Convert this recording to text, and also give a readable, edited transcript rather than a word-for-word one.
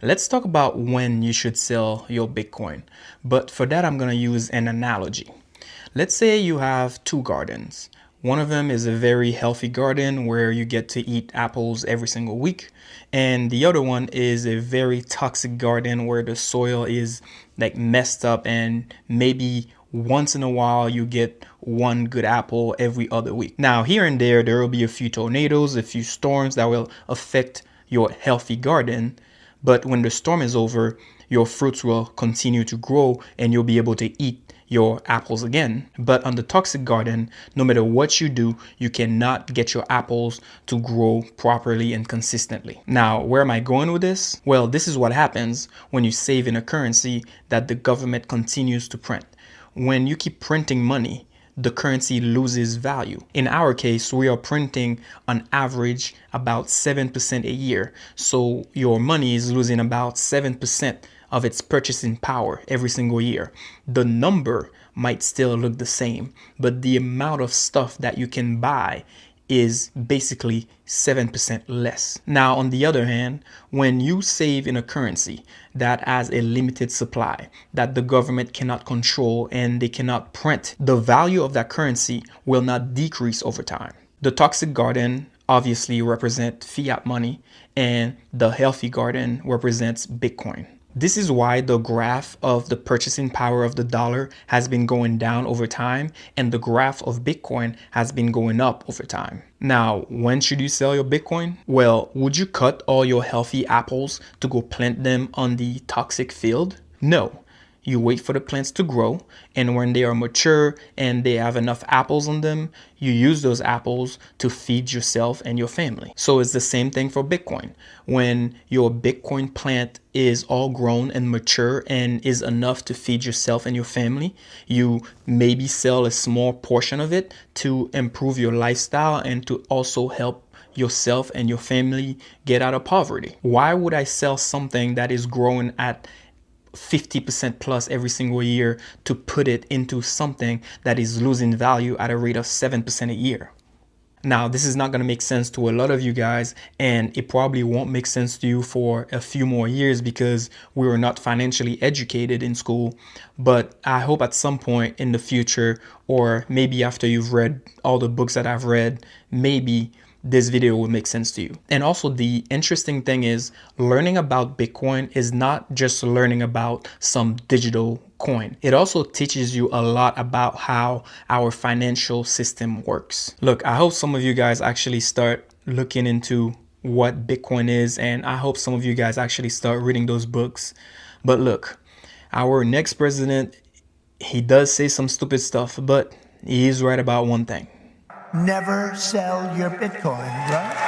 Let's talk about when you should sell your Bitcoin. But for that, I'm going to use an analogy. Let's say you have two gardens. One of them is a very healthy garden where you get to eat apples every single week. And the other one is a very toxic garden where the soil is like messed up and maybe once in a while you get one good apple every other week. Now here and there will be a few tornadoes, a few storms that will affect your healthy garden. But when the storm is over, your fruits will continue to grow and you'll be able to eat your apples again. But on the toxic garden, no matter what you do, you cannot get your apples to grow properly and consistently. Now, where am I going with this? Well, this is what happens when you save in a currency that the government continues to print. When you keep printing money, the currency loses value. In our case, we are printing on average about 7% a year. So your money is losing about 7% of its purchasing power every single year. The number might still look the same, but the amount of stuff that you can buy is basically 7% less. Now, on the other hand, when you save in a currency that has a limited supply that the government cannot control and they cannot print, the value of that currency will not decrease over time. The toxic garden obviously represents fiat money and the healthy garden represents Bitcoin. This is why the graph of the purchasing power of the dollar has been going down over time and the graph of Bitcoin has been going up over time. Now, when should you sell your Bitcoin? Well, would you cut all your healthy apples to go plant them on the toxic field? No. You wait for the plants to grow, and when they are mature and they have enough apples on them, you use those apples to feed yourself and your family. So it's the same thing for Bitcoin. When your Bitcoin plant is all grown and mature and is enough to feed yourself and your family, you maybe sell a small portion of it to improve your lifestyle and to also help yourself and your family get out of poverty. Why would I sell something that is growing at 50% plus every single year to put it into something that is losing value at a rate of 7% a year? Now, this is not going to make sense to a lot of you guys, and it probably won't make sense to you for a few more years because we were not financially educated in school. But I hope at some point in the future, or maybe after you've read all the books that I've read, maybe this video will make sense to you. And also the interesting thing is learning about Bitcoin is not just learning about some digital coin. It also teaches you a lot about how our financial system works. Look, I hope some of you guys actually start looking into what Bitcoin is, and I hope some of you guys actually start reading those books. But look, our next president, he does say some stupid stuff, but he is right about one thing. Never sell your Bitcoin, right?